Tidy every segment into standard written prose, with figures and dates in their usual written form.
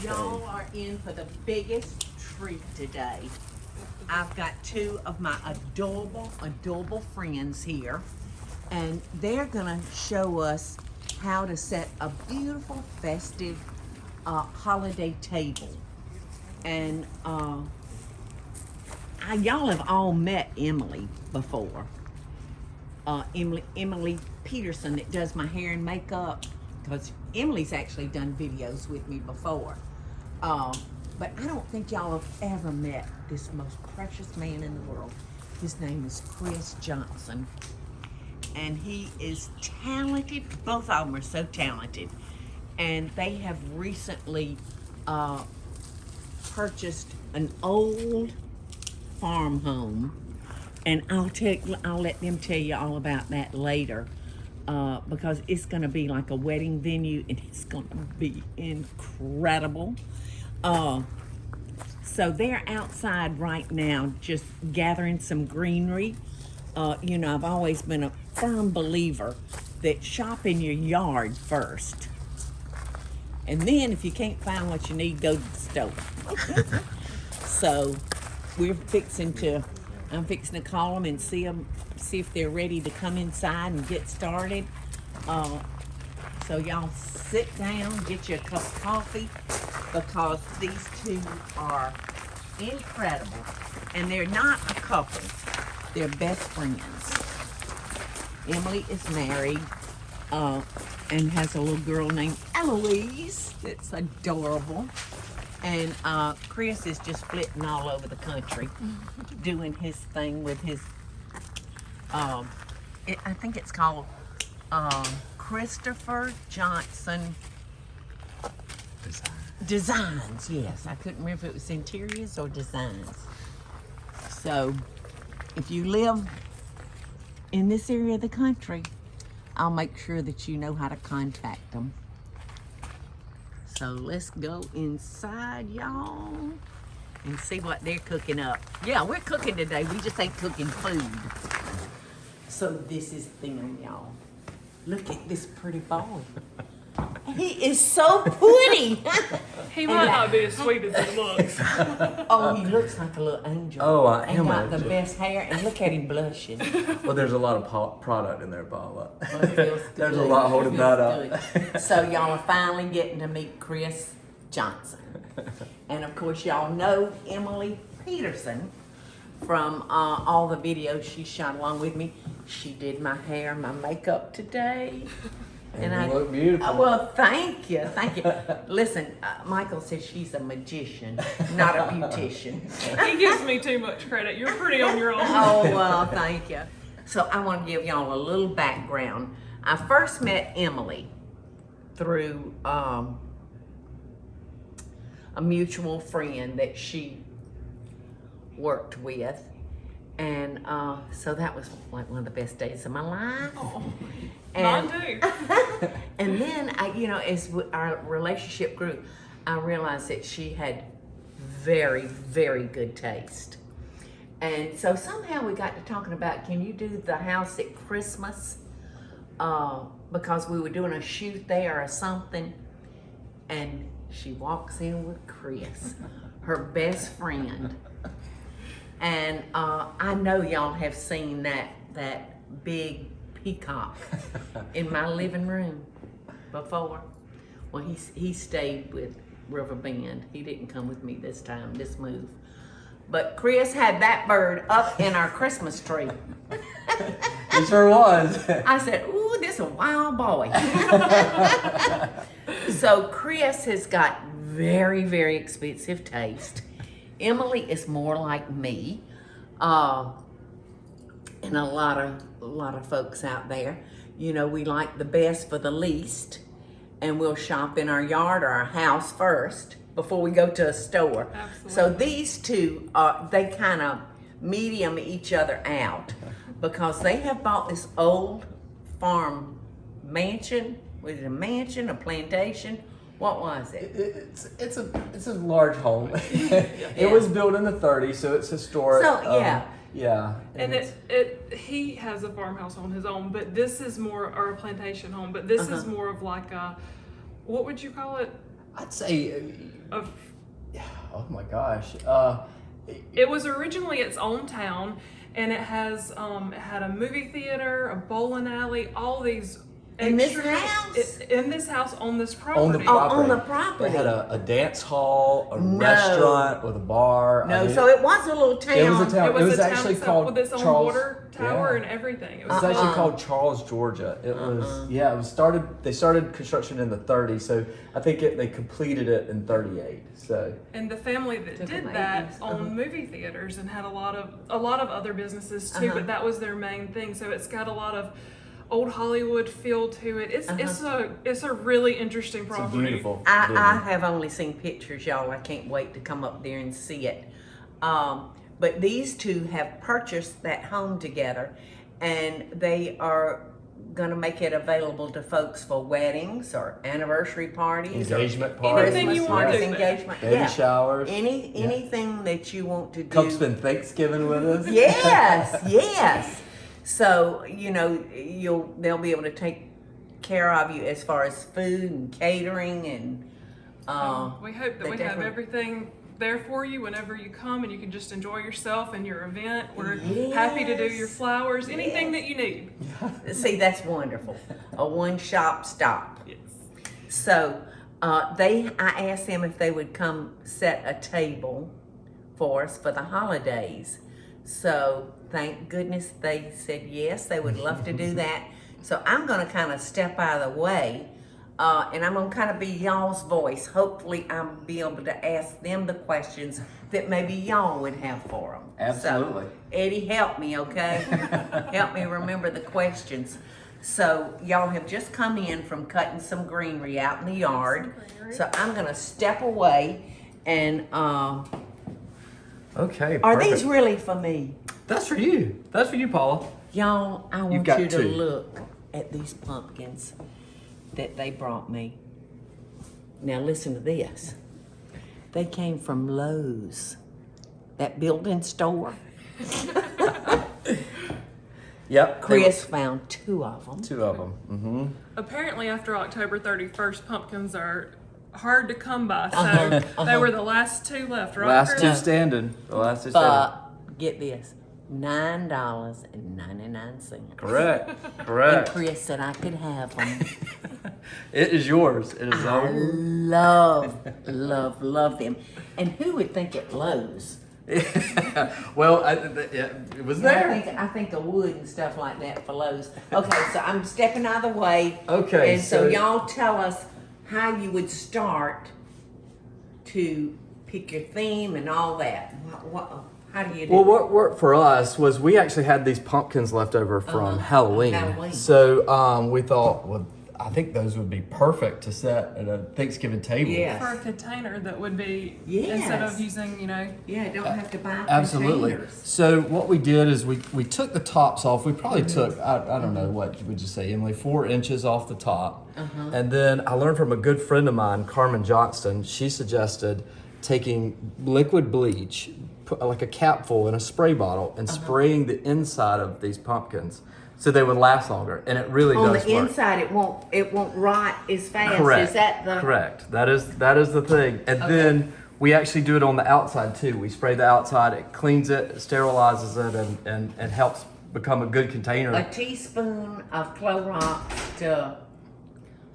Y'all are in for the biggest treat today. I've got two of my adorable friends here, and they're gonna show us how to set a beautiful festive holiday table. And y'all have all met Emily before. Emily Peterson that does my hair and makeup, because Emily's actually done videos with me before. But I don't think y'all have ever met this most precious man in the world. His name is Chris Johnson, and he is talented. Both of them are so talented, and they have recently purchased an old farm home, and I'll let them tell you all about that later, because it's going to be like a wedding venue, and it's going to be incredible. So they're outside right now just gathering some greenery. You know, I've always been a firm believer that shop in your yard first. And then if you can't find what you need, go to the store. So I'm fixing to call them and see if they're ready to come inside and get started. So y'all sit down, get you a cup of coffee, because these two are incredible. And they're not a couple, they're best friends. Emily is married and has a little girl named Eloise that's adorable. And Chris is just flitting all over the country doing his thing with his, I think it's called Christopher Johnson Designs. Yes, I couldn't remember if it was interiors or designs. So if you live in this area of the country, I'll make sure that you know how to contact them. So let's go inside, y'all, and see what they're cooking up. Yeah, we're cooking today. We just ain't cooking food. So this is Deen, y'all. Look at this pretty boy. He is so pretty. He might not be as sweet as he looks. Oh, he looks like a little angel. Oh, I am and got an the angel. best hair, and look at him blushing. Well, there's a lot of product in there, Paula. Well, it feels There's a good. lot holding It that feels up. good. So y'all are finally getting to meet Chris Johnson. And of course y'all know Emily Peterson from all the videos she shot along with me. She did my hair, my makeup today. And you look beautiful. Well, thank you, thank you. Listen, Michael says she's a magician, not a beautician. He gives me too much credit. You're pretty on your own. Oh, well, thank you. So I want to give y'all a little background. I first met Emily through a mutual friend that she worked with. And so that was like one of the best days of my life. Oh, and, mine too. And then, as our relationship grew, I realized that she had very, very good taste. And so somehow we got to talking about, can you do the house at Christmas? Because we were doing a shoot there or something. And she walks in with Chris, her best friend. And I know y'all have seen that big peacock in my living room before. Well, he stayed with River Bend. He didn't come with me this time, this move. But Chris had that bird up in our Christmas tree. It sure was. I said, ooh, this is a wild boy. So Chris has got very, very expensive taste. Emily is more like me, and a lot of folks out there. You know, we like the best for the least, and we'll shop in our yard or our house first before we go to a store. Absolutely. So these two, they kind of medium each other out, because they have bought this old farm mansion. Was it a mansion, a plantation? What was it? It's a large home. It was built in the 30s, so it's historic. So yeah. Yeah. And he has a farmhouse on his own, but this is more, or a plantation home, but this is more of like a, what would you call it? I'd say, Of oh my gosh. It was originally its own town, and it has it had a movie theater, a bowling alley, all these In this extra- house? in this house on this property. On the property. on the property. They had a dance hall, a No. restaurant with a bar. No, I mean, so it was a little town. it was a town. It was a town actually itself called with its own Charles. water tower Yeah. and everything. It It was was actually Uh-uh. called Charles, Georgia. It was it was started. They started construction in the 30s, so I think they completed it in 38. So and the family that Took did them that 80s. owned movie theaters and had a lot of other businesses too, but that was their main thing. So it's got a lot of old Hollywood feel to it. It's a really interesting it's a property. beautiful. I building. have only seen pictures, y'all. I can't wait to come up there and see it. But these two have purchased that home together, and they are going to make it available to folks for weddings or anniversary parties, Engagement or parties, Anything you Christmas want parties, to do there. engagement, baby showers. anything that you want to do. Come spend Thanksgiving with us. Yes, yes. So they'll be able to take care of you as far as food and catering and. We hope that they we have definitely- everything there for you whenever you come, and you can just enjoy yourself and your event. We're happy to do your Yes. flowers, anything Yes. that you need. See, that's wonderful. A one-shop stop. Yes. So I asked them if they would come set a table for us for the holidays. So thank goodness they said yes, they would love to do that. So I'm going to kind of step out of the way, and I'm going to kind of be y'all's voice. Hopefully I'll be able to ask them the questions that maybe y'all would have for them. Absolutely. So, Eddie, help me, okay? Help me remember the questions. So y'all have just come in from cutting some greenery out in the yard. So I'm going to step away and Okay. are perfect. these really for me? That's for you. That's for you, Paula. Y'all, I want got you to two. look at these pumpkins that they brought me. Now listen to this. They came from Lowe's, that building store. Yep. Chris found two of them. Two of them. Mm-hmm. Apparently, after October 31st, pumpkins are hard to come by. So they were the last two left, right? Last Chris? two standing. The last two standing. But get this, $9.99. Correct. And Correct. Chris said I could have them. It is yours. It is I ours. love them. And who would think at Lowe's? Well, it was there. I think of wood and stuff like that for Lowe's. Okay, so I'm stepping out of the way. Okay, And so so- y'all tell us how you would start to pick your theme and all that. How do you do Well, that? what worked for us was we actually had these pumpkins left over from Halloween. Halloween. So we thought, well, I think those would be perfect to set at a Thanksgiving table. Yeah. For a container that would be, Yes. instead of using, Yeah, don't have to buy Absolutely. containers. So what we did is we took the tops off. We probably took, I don't know, what would you say, Emily, 4 inches off the top. And then I learned from a good friend of mine, Carmen Johnston, she suggested taking liquid bleach, put like a capful in a spray bottle, and spraying the inside of these pumpkins so they would last longer. And it really On does the work. inside, it won't rot as fast. Correct. Is that the Correct. That is the thing. And then we actually do it on the outside too. We spray the outside, it cleans it, it sterilizes it, and helps become a good container. a teaspoon of Clorox to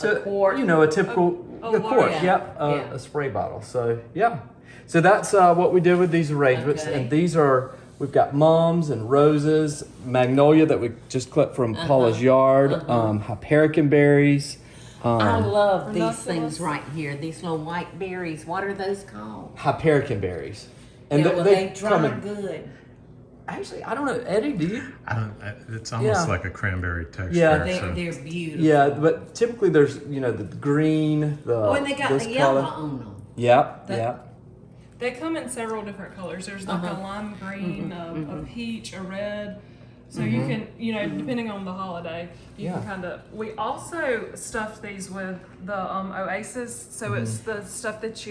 a quart? You know, a typical A a quart. large- Yep. yeah. A spray bottle. So yeah. So that's what we did with these arrangements, Okay. and these are. We've got mums and roses, magnolia that we just clipped from Paula's yard, hypericum berries. I love these Ranunculus. things right here. These little white berries. What are those called? Hypericum berries. And Yeah, well, they come dry in- good. Actually, I don't know, Eddie, do you? It's almost Yeah. like a cranberry texture. Yeah. They're so. beautiful. Yeah, but typically there's the green, the Oh, and they got this the yellow color. on them. Yep, That- yep. They come in several different colors. There's like a lime green, a peach, a red. So you can, depending on the holiday, you Yeah. can kind of. We also stuffed these with the Oasis. So it's the stuff that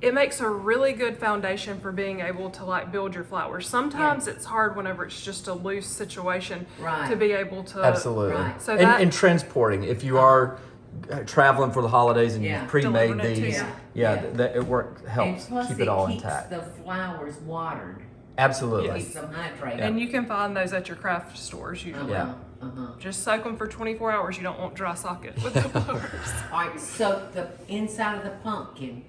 it makes a really good foundation for being able to like build your flowers. Sometimes it's hard whenever it's just a loose situation Right. to be able to. Absolutely. Right. So and transporting, if you are traveling for the holidays and Yeah. you've pre-made Delivering it to these, you. Yeah. that it helps And plus keep it all keeps intact. the flowers watered. Absolutely. Keeps them hydrated. And you can find those at your craft stores usually. Yeah. Just soak them for 24 hours. You don't want dry socket with the flowers. All right, soak the inside of the pumpkin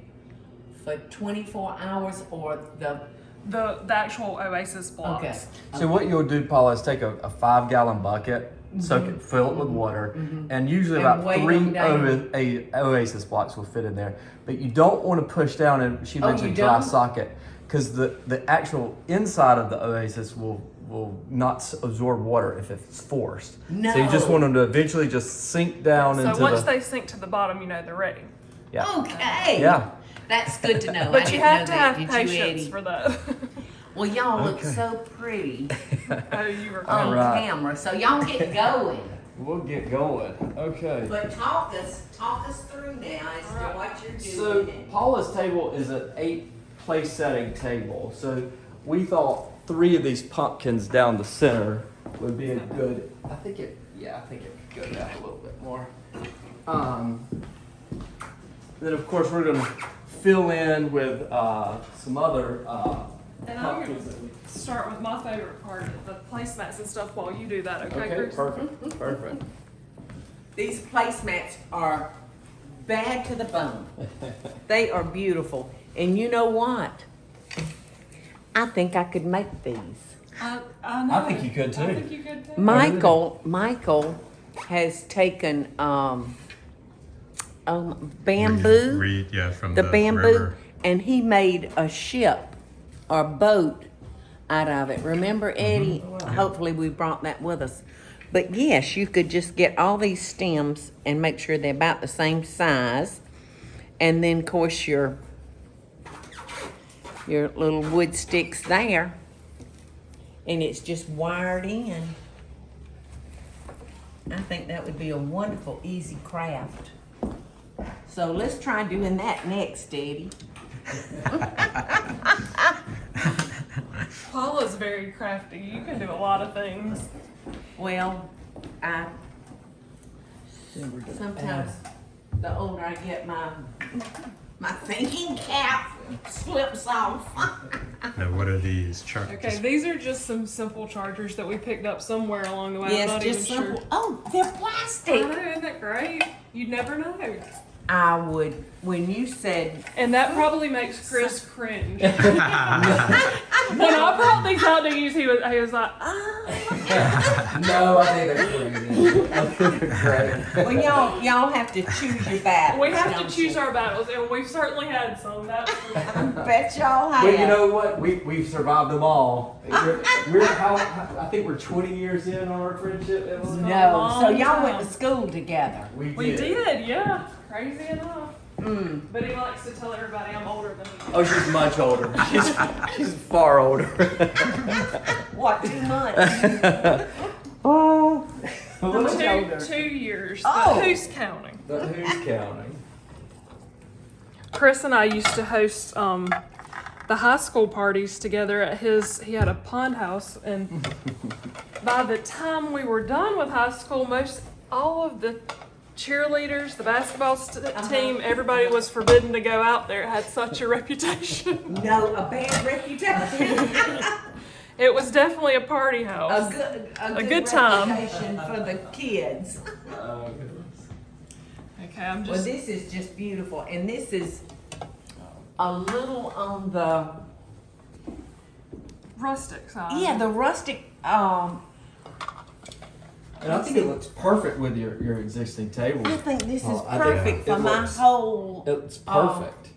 for 24 hours or the, The actual Oasis blocks. okay. So what you'll do, Paula, is take a 5-gallon bucket, soak it, fill it with water, and usually And about weigh 3 them down. Oasis blocks will fit in there. But you don't want to push down, and she Oh, mentioned you dry don't? socket, because the actual inside of the Oasis will not absorb water if it's forced. No. So you just want them to eventually just sink down So into once the... they sink to the bottom, you know they're ready. Yeah. Okay. Yeah. That's good to know. I But you didn't have know to that. have Did you, patience Eddie? for that. Well, y'all look Okay. so pretty Oh, you were on right. camera, so y'all get going. We'll get going. Okay. But talk us through now as to what you're So doing. Paula's table is an 8-place setting table. So we thought 3 of these pumpkins down the center would be a good. I think it could go down a little bit more. Then of course we're gonna fill in with some other And I'm pumpkins that we. going to start with my favorite part, the placemats and stuff while you do that, okay, Okay, Bruce? perfect. These placemats are bad to the bone. They are beautiful. And you know what? I think I could make these. I know. I think you could too. I think you could too. Michael has taken bamboo, Reed, yeah, from the the bamboo, river. and he made a ship or boat out of it. Remember, Eddie? Hopefully we brought that with us. But yes, you could just get all these stems and make sure they're about the same size. And then, of course, your little wood sticks there. And it's just wired in. I think that would be a wonderful, easy craft. So let's try doing that next, Eddie. Paula's very crafty. You can do a lot of things. Well, sometimes the older I get, my thinking cap slips off. Now, what are these? Okay, these are just some simple chargers that we picked up somewhere along the way. I'm Yes, not just even simple. sure. Oh, they're I plastic. know, isn't that great? You'd never know. I would, when you said, And that probably makes Chris cringe. When I brought these out to use, he was like, No, I think they're great. well, y'all have to choose your battles. we have to don't choose you? our battles, and we've certainly had some. That's for sure. Bet y'all have. Well, you know what? We've survived them all. I think we're 20 years in on our friendship, Emily. No, so Long y'all went time. to school together. We did, yeah. Crazy enough. Mm. But he likes to tell everybody I'm older than he is. Oh, she's much older. She's far older. What, 2 months? Oh, look at older. 2 years. Oh. But who's counting? the who's counting. Chris and I used to host the high school parties together at he had a pond house, and by the time we were done with high school, all of the cheerleaders, the basketball team, everybody was forbidden to go out there. It had such a reputation. No, a bad reputation. It was definitely a party house. A good time. reputation for the kids. Okay, I'm Well, just. this is just beautiful, and this is a little on the Rustic side. the rustic. And I think it looks perfect with your existing table. I think this is Oh, I think perfect it for my looks- whole. It's perfect.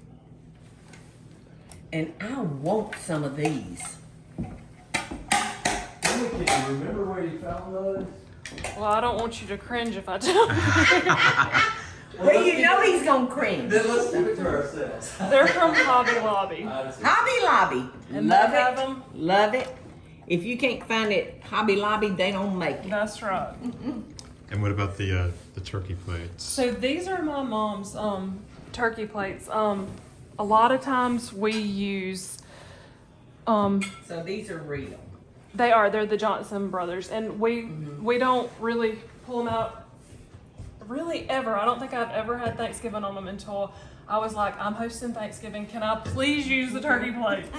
And I want some of these. Can you remember where you found those? Well, I don't want you to cringe if I tell you. Well, you know he's gonna cringe. Then let's give it to ourselves. They're from Hobby Lobby. Hobby Lobby. And Love they have it. them. Love it. If you can't find it, Hobby Lobby, they don't make it. That's right. And what about the turkey plates? So these are my mom's turkey plates. A lot of times we use So these are real. they're the Johnson brothers, and we don't really pull them out really ever. I don't think I've ever had Thanksgiving on them until I was like, I'm hosting Thanksgiving. Can I please use the turkey plates?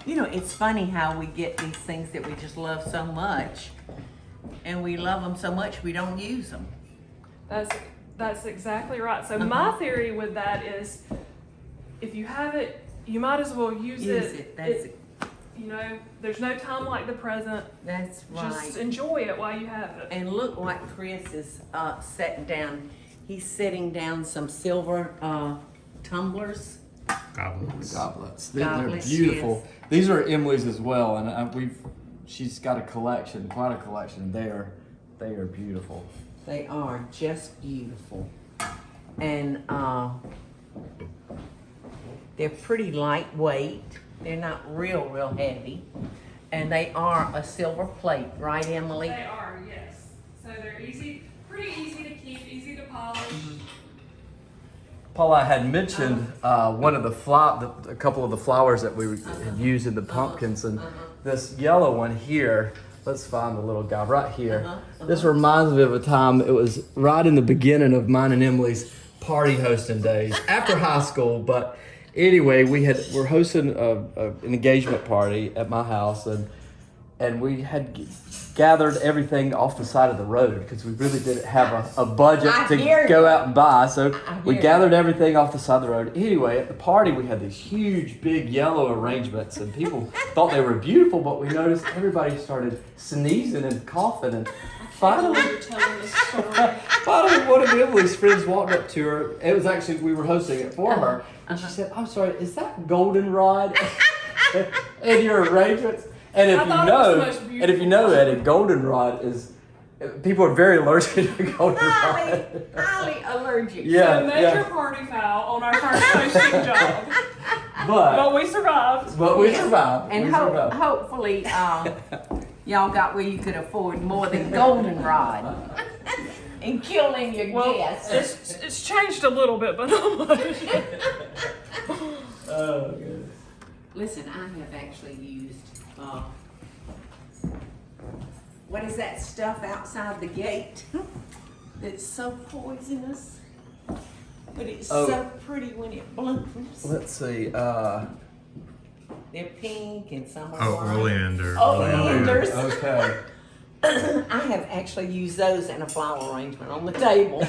You know, it's funny how we get these things that we just love so much, and we love them so much we don't use them. That's exactly right. So my theory with that is, if you have it, you might as well use it. That's it. You know, there's no time like the present. That's right. Just enjoy it while you have it. And look what Chris is setting down. He's setting down some silver tumblers. Goblets. Goblets. Goblets, They're beautiful. yes. These are Emily's as well, and she's got a collection, quite a collection. They are beautiful. They are just beautiful. And they're pretty lightweight. They're not real heavy. And they are a silver plate, right, Emily? They are, yes. So they're pretty easy to keep, easy to polish. Paula, I had mentioned one of a couple of the flowers that we had used in the pumpkins, and this yellow one here. Let's find the little guy right here. This reminds me of a time. It was right in the beginning of mine and Emily's party hosting days after high school. But anyway, we're hosting an engagement party at my house, and we had gathered everything off the side of the road because we really didn't have a budget to go out and buy. So we gathered everything off the side of the road. Anyway, at the party, we had these huge, big yellow arrangements, and people thought they were beautiful, but we noticed everybody started sneezing and coughing. And finally, one of Emily's friends walked up to her. It was actually, we were hosting it for her. And she said, "I'm sorry, is that goldenrod in your arrangements?" And if you know, Eddie, goldenrod is, people are very allergic to goldenrod. Highly allergic. Yeah, So major party foul on our first hosting job. But we survived. And hopefully y'all got where you could afford more than goldenrod and killing your guests. It's changed a little bit, but not much. Oh, good. Listen, I have actually used, what is that stuff outside the gate that's so poisonous? But it's so pretty when it blooms. Let's see. They're pink and some are white. Oleander. Oleanders. Okay. I have actually used those in a flower arrangement on the table.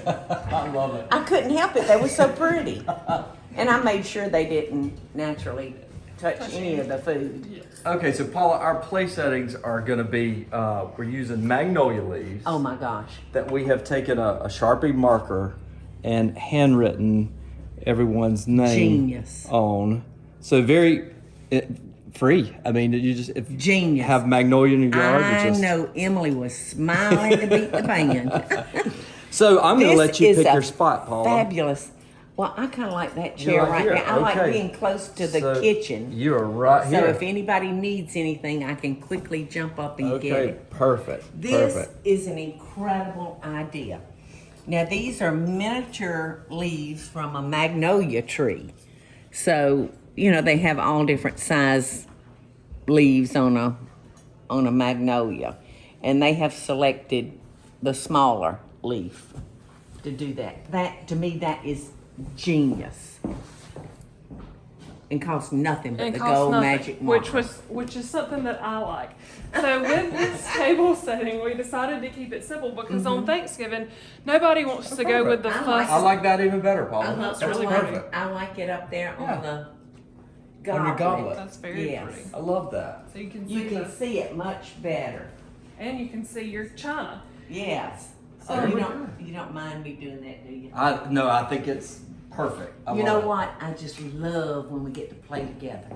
I love it. I couldn't help it. They were so pretty. And I made sure they didn't naturally touch any of the food. Yes. Okay, so Paula, our place settings are going to be, we're using magnolia leaves. Oh my gosh. That we have taken a Sharpie marker and handwritten everyone's name Genius. on. So very free. I mean, you just Genius. have magnolia in your yard. I know Emily was smiling to beat the band. So I'm going to This let you is pick a your spot, Paula. Fabulous. Well, I kind of like that You chair like right here? now. I like Okay. being close to the So kitchen. You are right So here. if anybody needs anything, I can quickly jump up and get Okay, it. perfect. This Perfect. is an incredible idea. Now, these are miniature leaves from a magnolia tree. So, you know, they have all different size leaves on a magnolia. And they have selected the smaller leaf to do that. That, to me, that is genius. And costs nothing but And the costs gold nothing, magic marker. which is something that I like. So with this table setting, we decided to keep it simple because on Thanksgiving, nobody wants to go with the I fuss. I like that even better, Paula. That's really perfect. I like it up there Yeah. on the On goblet. your goblet. That's very Yes. pretty. I love that. So you can see You can see it much better. and you can see your china. Yes. So Oh, you don't mind me doing that, do you? I think it's perfect. I You love know it. what? I just love when we get to play together.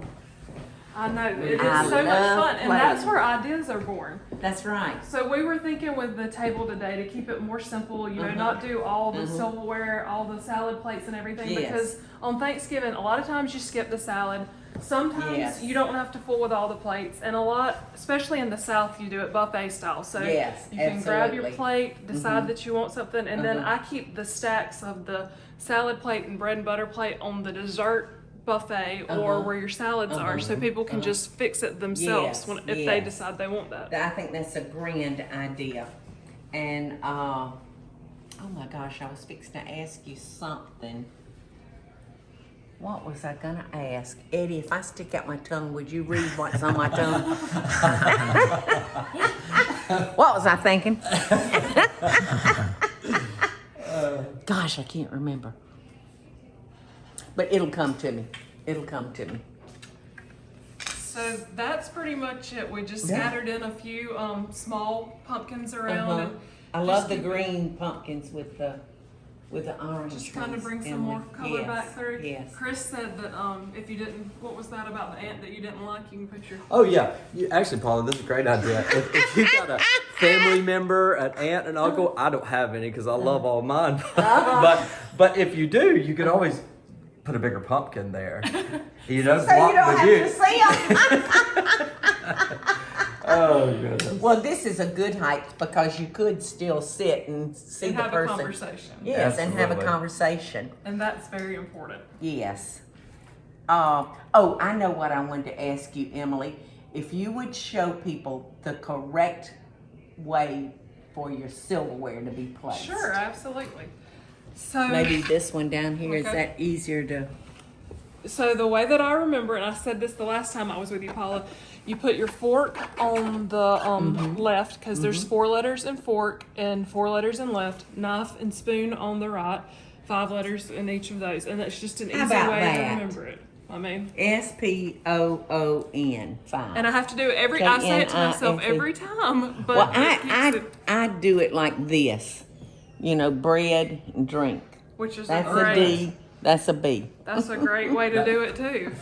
I know it is I so much love fun, and playing. that's where ideas are born. That's right. So we were thinking with the table today to keep it more simple, you know, not do all the silverware, all the salad plates and everything, Yes. because on Thanksgiving, a lot of times you skip the salad. Sometimes Yes. you don't have to fool with all the plates, and a lot, especially in the South, you do it buffet style. So Yes, you can grab your absolutely. plate, decide that you want something, and then I keep the stacks of the salad plate and bread and butter plate on the dessert buffet or where your salads are, so people can just fix it themselves Yes, if they yes. decide they want that. I think that's a grand idea. And Oh my gosh, I was fixing to ask you something. What was I gonna ask? Eddie, if I stick out my tongue, would you read what's on my tongue? What was I thinking? Gosh, I can't remember. But it'll come to me. It'll come to me. So that's pretty much it. We just Yeah. scattered in a few small pumpkins around. And I love just the keep- green pumpkins with the orange. Just kind of ones, bring some Emily. more color Yes, back through. Yes. Chris said that if you didn't, what was that about the ant that you didn't like? You can put your. Oh yeah, actually, Paula, this is a great idea. If you got a family member, an aunt, an uncle, I don't have any because I love all mine. but if you do, you could always put a bigger pumpkin there. You know, So block you don't the have view. to see them. Oh goodness. Well, this is a good height because you could still sit and see And the have a person. conversation. Yes, and have a Absolutely. conversation. And that's very important. Yes. Oh, I know what I wanted to ask you, Emily. If you would show people the correct way for your silverware to be placed. Sure, absolutely. So Maybe this one down here, is Okay. that easier to? So the way that I remember, and I said this the last time I was with you, Paula, you put your fork on the left because there's 4 letters in fork and 4 letters in left. Knife and spoon on the right. 5 letters in each of those, and that's just an How easy about way to that? remember it. I mean, SPOON. Fine. and I have to do it every. I say it to myself K-N-I-F-E. every time, but Well, it keeps it, I do it like this. You know, bread and drink. which is That's a a great. D. That's a B. That's a great way to do it too.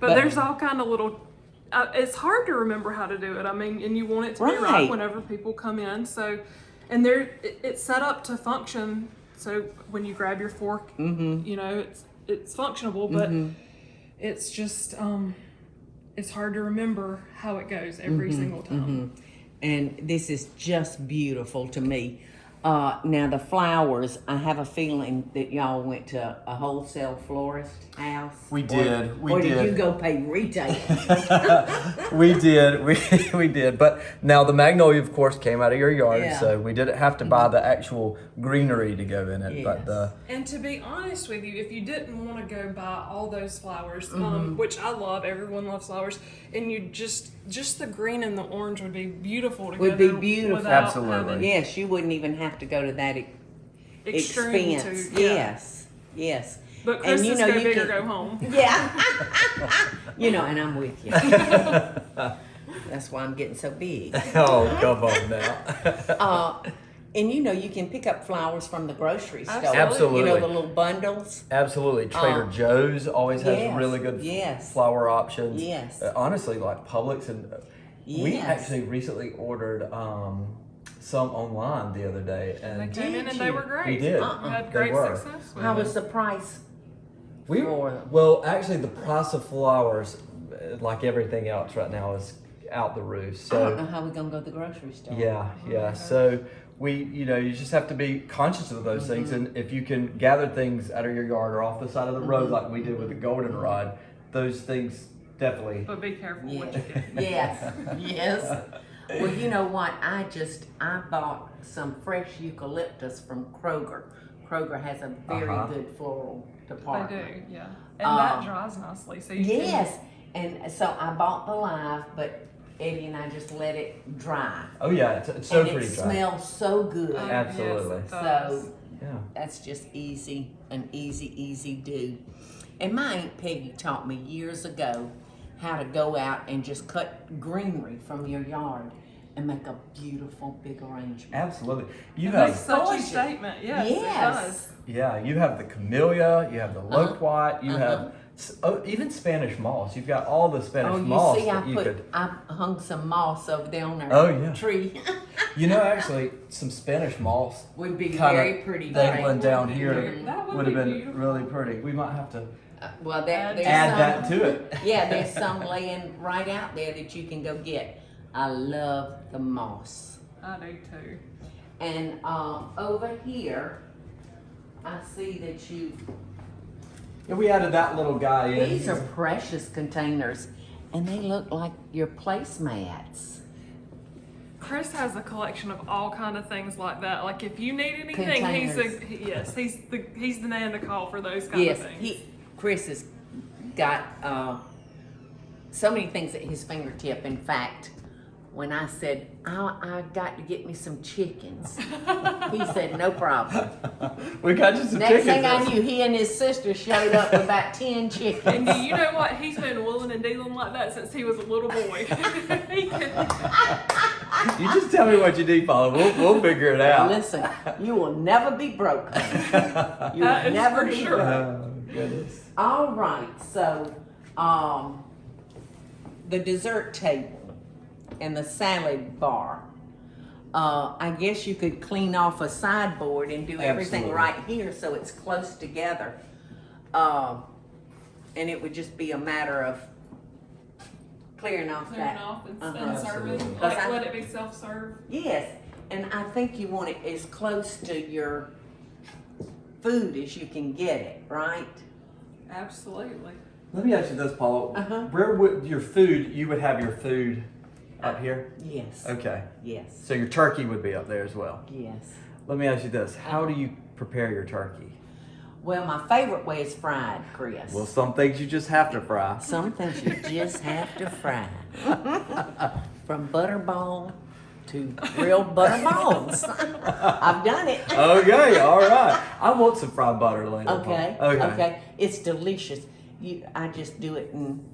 But there's all kind of little. It's hard to remember how to do it. I mean, and you want it to be Right. right whenever people come in. So, and it's set up to function. So when you grab your fork, you know it's functionable, but it's just it's hard to remember how it goes every single time. And this is just beautiful to me. Now the flowers, I have a feeling that y'all went to a wholesale florist house. We did. Or did you go pay retail? We did. We did. But now the magnolia, of course, came out of your yard, Yeah. so we didn't have to buy the actual greenery to go in it. But Yes. the And to be honest with you, if you didn't want to go buy all those flowers, which I love, everyone loves flowers, and you just the green and the orange would be beautiful together. Would be beautiful. without Absolutely. having Yes, you wouldn't even have to go to that extreme expense. to, yeah. Yes, yes. But Chris And you is know, go you big or can- go home. Yeah. You know, and I'm with you. That's why I'm getting so big. oh, come on now. And you know, you can pick up flowers from the grocery store. Absolutely. You know, the little bundles. Absolutely. Trader Joe's always has yes, really good yes. flower options. Yes. Honestly, like Publix and we Yes. actually recently ordered some online the other day, They and came in Did and they you? were great. we did. We had They great were. success with How it. was the price? We for them? well, actually, the price of flowers, like everything else right now, is out the roof. I don't So know how we're gonna go to the grocery store. yeah, yeah. So you just have to be conscious of those things, and if you can gather things out of your yard or off the side of the road, like we did with the goldenrod, those things definitely. But be careful what Yeah. you get. Yes, yes. Well, you know what? I bought some fresh eucalyptus from Kroger. Kroger has a very Uh-huh. good floral They department. do, yeah. And that dries nicely. So you Yes, and so I bought the live, but Eddie and I just let it dry. Oh yeah, it's so and pretty it dry. smells so good. Can, Absolutely. Yes, it does. So Yeah. that's just an easy do. And my Aunt Peggy taught me years ago how to go out and just cut greenery from your yard and make a beautiful big arrangement. Absolutely. You It makes have such a gorgeous. statement. Yes, Yes. it does. yeah, you have the camellia, you have the loquat, you have even Spanish moss. You've got all the Spanish Oh, you moss see, that you could. I hung some moss over there on our Oh, yeah. tree. You know, actually, some Spanish moss Would be kinda very pretty. dangling right? down That here would would be have been beautiful. really pretty. We might have to Well, Add there's add some, that to it. Yeah, there's some laying right out there that you can go get. I love the moss. I do too. And over here, I see that you. Yeah, we added that little guy in. These are precious containers, and they look like your placemats. Chris has a collection of all kind of things like that. Like if you need anything, Containers. he's the man to call for those kind of things. Chris has got so many things at his fingertip. In fact, when I said, I got to get me some chickens, he said, no problem. We got you some Next chickens. thing I knew, he and his sister showed up with about 10 chickens. And you know what? He's been willing and dealing like that since he was a little boy. You just tell me what you need, Paula. We'll figure it out. Listen, you will never be broke. You will That is never for be sure. broke. Oh, goodness. All right, so the dessert table and the salad bar. I guess you could clean off a sideboard and do everything Absolutely. right here so it's close together. And it would just be a matter of clearing off Clearing that. off and Uh-huh. serving. Absolutely. Like Because I- let it be self-serve. Yes, and I think you want it as close to your food as you can get it, right? Absolutely. Let me ask you this, Paula. Uh-huh. Where would you would have your food up here? Yes. Okay. Yes. So your turkey would be up there as well. Yes. Let me ask you this. How do you prepare your turkey? Well, my favorite way is fried, Chris. Well, some things you just have to fry. Some things you just have to fry. From butterball to real butter balls. I've done it. Okay, all right. I want some fried butter later. Okay. Paula. Okay. It's delicious. I just do it in,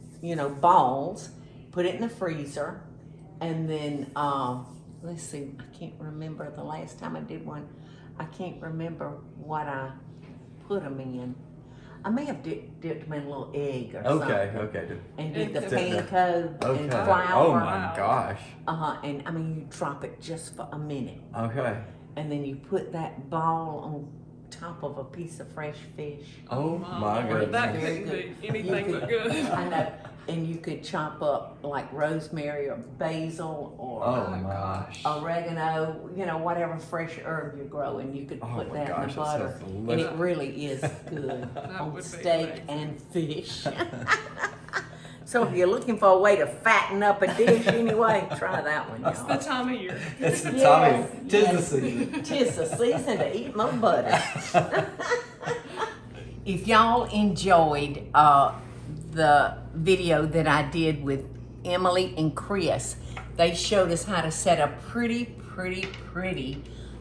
balls, put it in the freezer, and then, let's see, I can't remember the last time I did one. I can't remember what I put them in. I may have dipped them in a little egg or something. Okay. And did the Okay. panko Okay. and flour. Oh my Wow. gosh. And you drop it just for a minute. Okay. And then you put that ball on top of a piece of fresh fish. Oh my Lord, goodness. that Very couldn't be good. anything You but could- good. I know. And you could chop up like rosemary or basil or Oh my gosh. oregano, whatever fresh herb you grow, and you could Oh put my that in gosh, the that butter. sounds And delicious. it really is good on would be steak amazing. and fish. So if you're looking for a way to fatten up a dish anyway, try that one, It's the y'all. time of year. It's the Yes, time. Tis yes. the season. Tis the season to eat more butter. If y'all enjoyed the video that I did with Emily and Chris, they showed us how to set a pretty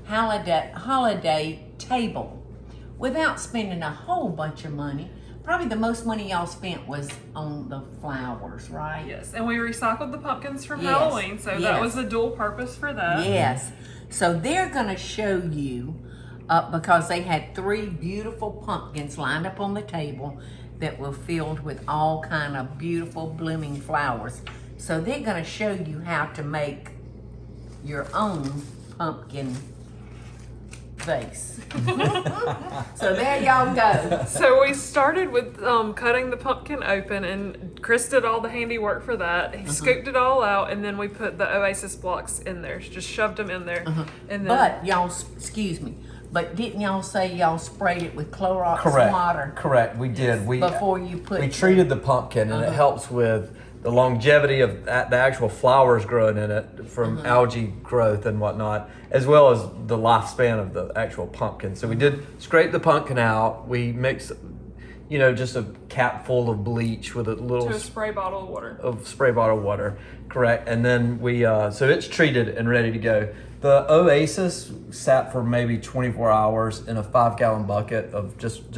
holiday table without spending a whole bunch of money. Probably the most money y'all spent was on the flowers, right? Yes, and we recycled the pumpkins from Yes, Halloween, so yes. that was a dual purpose for that. Yes. So they're going to show you, because they had 3 beautiful pumpkins lined up on the table that were filled with all kind of beautiful blooming flowers. So they're going to show you how to make your own pumpkin vase. So there y'all go. So we started with cutting the pumpkin open, and Chris did all the handiwork for that. He scooped it all out, and then we put the Oasis blocks in there. Just shoved them in there, and then But y'all, excuse me, but didn't y'all say y'all sprayed it with Clorox water Correct. We did. before you put We treated the pumpkin, and it helps with the longevity of the actual flowers growing in it from algae growth and whatnot, as well as the lifespan of the actual pumpkin. So we did scrape the pumpkin out. We mixed, just a cap full of bleach with a little to a spray bottle of water. spray bottle water, correct. And then we, so it's treated and ready to go. The Oasis sat for maybe 24 hours in a 5-gallon bucket of just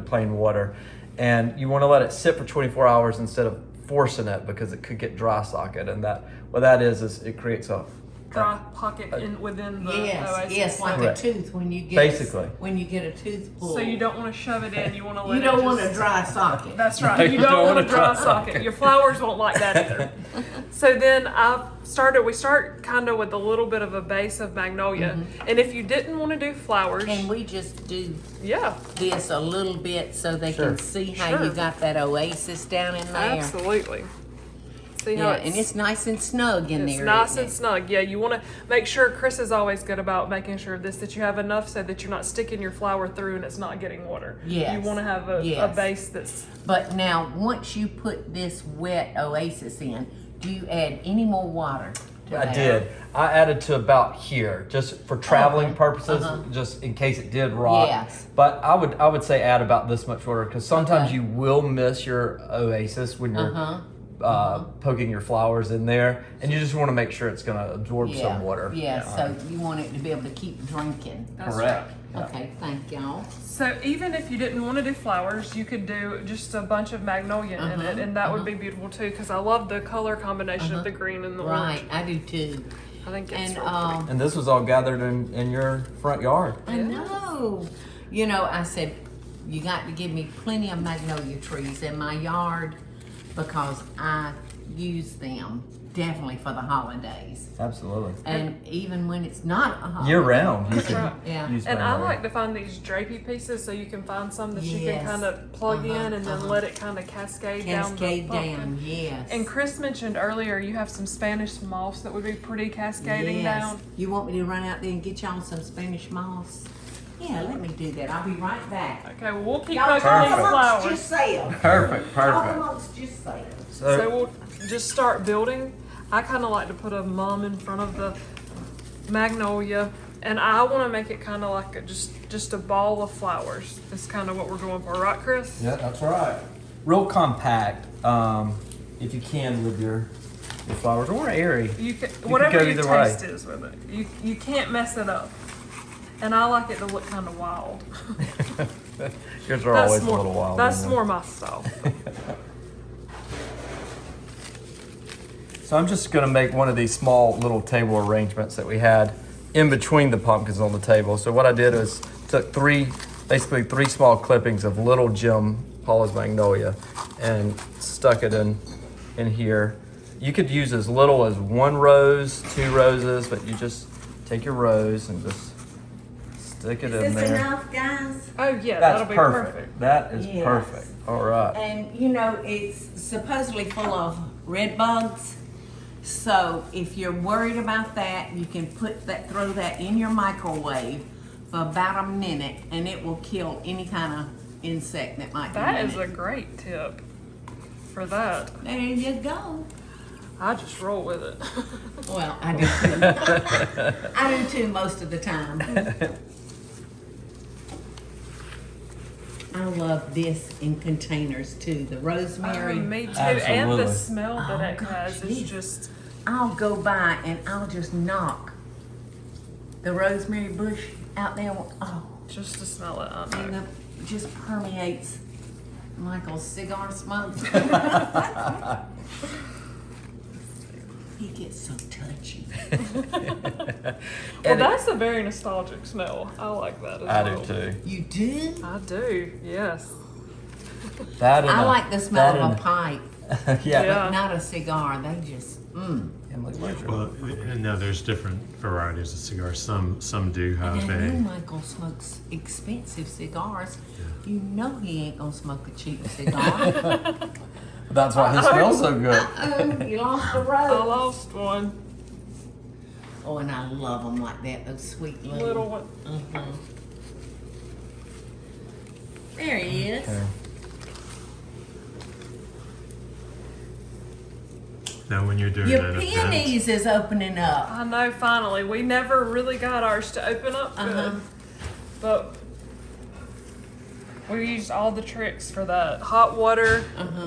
plain water. And you want to let it sit for 24 hours instead of forcing it, because it could get dry socket. And what that is it creates a Dry pocket within the Oasis. Yes, like Correct. a tooth when you get Basically. when you get a tooth pulled. So you don't want to shove it in. You want to let You don't it want just- a dry socket. That's right. You don't want a dry socket. Your flowers won't like that either. So then we start kind of with a little bit of a base of magnolia. And if you didn't want to do flowers, Can we just do yeah, this a little bit so they Sure. can see how Sure. you got that oasis down in there? absolutely. See how Yeah, and it's nice and snug in It's there. nice isn't and snug. Yeah, you want to make sure. Chris is always good about making sure that you have enough so that you're not sticking your flower through and it's not getting water. Yes. You want to have a Yes. base that's it? But now, once you put this wet oasis in, do you add any more water? to I that? did. I added to about here, just for traveling Okay. purposes, just in case it did rot. Yes. But I would say add about this much water because sometimes Okay. you will miss your oasis when you're poking your flowers in there, and you just want to make sure it's going to absorb some water. Yeah, so you want it to be able to keep drinking. That's Correct. right. Yeah. Okay, thank y'all. So even if you didn't want to do flowers, you could do just a bunch of magnolia in it, and that would be beautiful too. Because I love the color combination of the green and the Right, orange. I do too. I think it's And real pretty. And this was all gathered in your front yard. I know. You know, I said, you got to give me plenty of magnolia trees in my yard because I use them definitely for the holidays. Absolutely. And even when it's not a holiday. Year round, you That's can right. Yeah. use And I magnolia. like to find these drapey pieces so you can find some that you Yes. can kind of plug in and then let it kind of cascade down the Cascade pumpkin. down, yes. And Chris mentioned earlier you have some Spanish moss that would be pretty cascading Yes. down. You want me to run out there and get y'all some Spanish moss? Yeah, let me do that. I'll be right back. Okay, well we'll keep Y'all poking talk these amongst flowers. yourselves. Perfect, Talk perfect. amongst yourselves. So we'll just start building. I kind of like to put a mum in front of the magnolia, and I want to make it kind of like just a ball of flowers. That's kind of what we're going for, right, Chris? Yeah, that's right. Real compact, if you can, with your flowers, or airy. You can, go whatever your either way. taste is with it. You can't mess it up. And I like it to look kind of wild. Yours are always more, a little wild. That's aren't they? more my style. So I'm just gonna make one of these small little table arrangements that we had in between the pumpkins on the table. So what I did is took basically three small clippings of Little Jim Paula's magnolia and stuck it in here. You could use as little as 1 rose, 2 roses, but you just take your rose and just stick it in Is this there. enough, guys? Oh yeah, That's that'll be perfect. perfect. That is Yes. perfect. All right. And you know, it's supposedly full of red bugs. So if you're worried about that, you can throw that in your microwave for about a minute and it will kill any kind of insect that might be That in is it. a great tip for that. There you go. I just roll with it. Well, I do too. I do too most of the time. I love this in containers too. The rosemary. Me too. And Absolutely. the smell that it gosh, has is yes. just I'll go by and I'll just knock the rosemary bush out there. Oh, just to smell it. I and know. it just permeates Michael's cigar smoke. He gets so touchy. Well, that's a very nostalgic smell. I like that as I well. do too. You do? I do. Yes. That and I like the smell that of a and- pipe, yeah. Yeah. not a cigar. They just, Emily, where's your- Well, and now there's different varieties of cigars. Some do have And I know a. Michael smokes expensive cigars. You know he ain't gonna smoke a cheap cigar. That's why he smells so good. Oh, you lost a I rose. lost one. Oh, and I love them like that, those sweet little. Little one. There he is. Okay. Now, when you're doing Your an event, peonies is opening up. I know, finally. We never really got ours to open up good. But we used all the tricks for that. Hot water.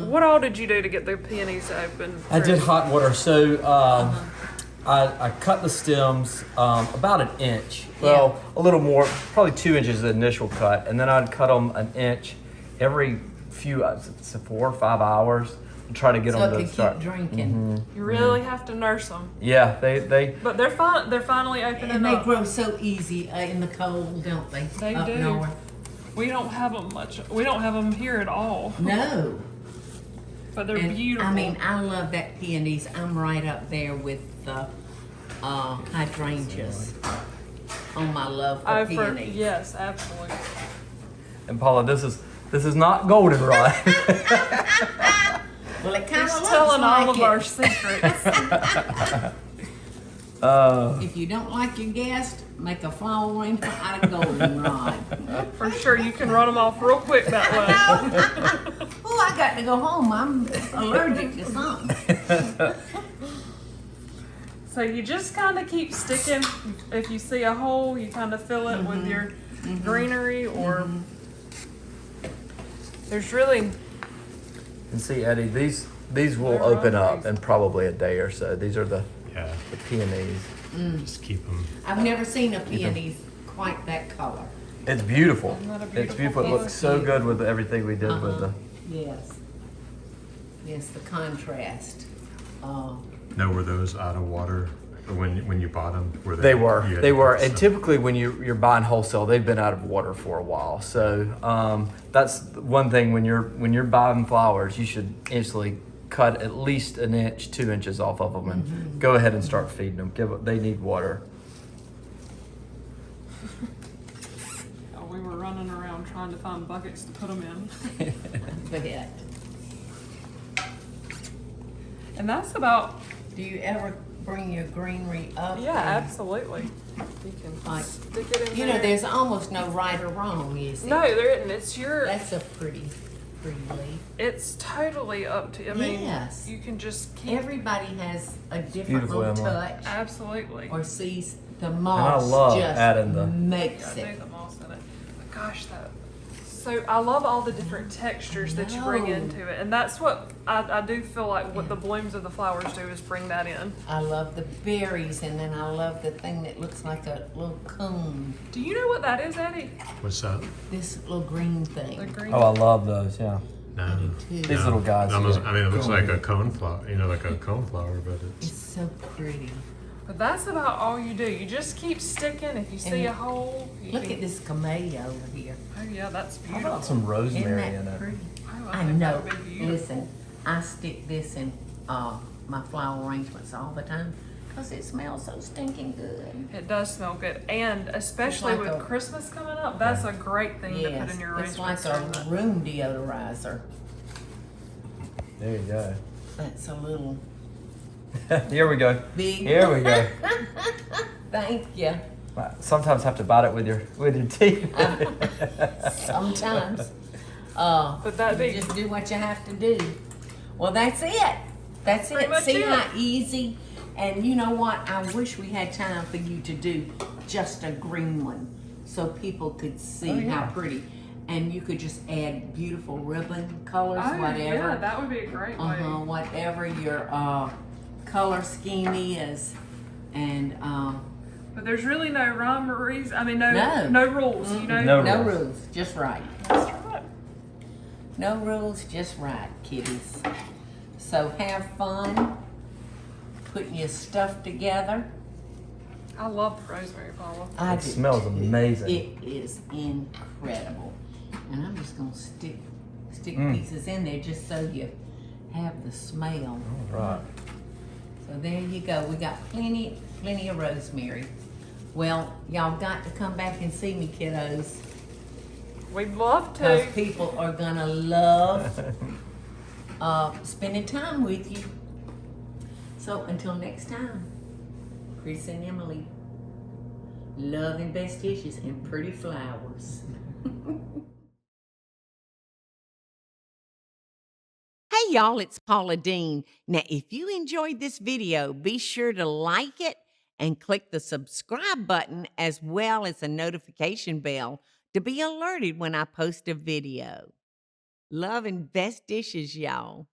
What all did you do to get the peonies to open? I did Chris? hot water. So I cut the stems about an inch. Well, a little more, probably 2 inches the initial cut, and then I'd cut them an inch every few, 4 or 5 hours to try to get So them it to can start. keep drinking. You really have to nurse them. Yeah, they But they're fine. They're finally opening And they up. grow so easy in the cold, don't they? They Up do. north. We don't have them much. We don't have them here at all. No. But they're And, beautiful. I mean, I love that peonies. I'm right up there with the hydrangeas on my love for peonies. yes, absolutely. and Paula, this is not goldenrod. Well, it kind He's of looks telling like all of it. our secrets. If you don't like your guest, make a flower arrangement out of goldenrod. For sure, you can run them off real quick that way. Oh, I got to go home. I'm allergic to something. So you just kind of keep sticking. If you see a hole, you kind of fill it with your greenery, or there's really. And see, Eddie, these will They're open on up these. in probably a day or so. These are the Yeah, peonies. just keep them. I've never seen a peonies quite that color. It's beautiful. Isn't that a It's beautiful beautiful. It color? looks so good with everything we did with the. Yes. Yes, the contrast. No, were those out of water when you bought them? Were They were. you had They to were. put And some- typically, when you're buying wholesale, they've been out of water for a while. So that's one thing when you're buying flowers, you should instantly cut at least an inch, 2 inches off of them, and go ahead and start feeding them. They need water. Oh, we were running around trying to find buckets to put them in. But And that's about, do you ever bring your greenery up? yeah, and- absolutely. You can Like, stick it in You there. know, there's almost no right or wrong, is there? No, there isn't. It's your, That's a pretty leaf. it's totally up to, I mean, Yes. you can just keep, Everybody has a different Beautiful, little Emma. touch, absolutely. or sees the moss love just adding the- makes Yeah, it. do the moss in it. But gosh, so I love all the different textures that you bring know. into it. And that's what I do feel like what the blooms of the flowers do is bring that in. I love the berries, and then I love the thing that looks like a little cone. Do you know what that is, Eddie? What's that? This little green The thing. green. Oh, I love those. Yeah. No. These These little guys. Almost, here. I mean, it looks like a cone flower. You know, like a cone flower, but It's it's. so pretty. But that's about all you do. You just keep sticking. If you see And a hole, you Look can, at this camellia over here. oh yeah, that's How beautiful. about some Isn't rosemary in that it? pretty? Oh, I think know. that would be beautiful. Listen, I stick this in my flower arrangements all the time because it smells so stinking good. It does smell good, and especially like with a- Christmas coming up, that's a great thing to put Yes, in your it's arrangements. like during a the- room deodorizer. There you go. That's a little Here we go. big. Here we go. Thank you. Sometimes have to bite it with your teeth. Sometimes. But that'd You be just do what you have to do. Well, that's it. That's Pretty it. much See it. how easy? And you know what? I wish we had time for you to do just a green one so people could see Oh, yeah. how pretty. And you could just add beautiful ribbon colors, oh whatever. yeah, that would be a great way. Whatever your color scheme is. And But there's really no rhyme or reason. I mean, no No. rules. You know. No no rules. rules, just right. That's right. No rules, just right, kiddies. So have fun putting your stuff together. I love the rosemary, Paula. I It do smells too. amazing. It is incredible. And I'm just gonna stick Mm. pieces in there just so you have the smell. Right. So there you go. We got plenty of rosemary. Well, y'all got to come back and see me, kiddos. We'd love Because to. people are gonna love spending time with you. So until next time, Brice and Emily, love and best wishes and pretty flowers. Hey y'all, it's Paula Deen. Now if you enjoyed this video, be sure to like it and click the subscribe button as well as the notification bell to be alerted when I post a video. Love and best dishes, y'all.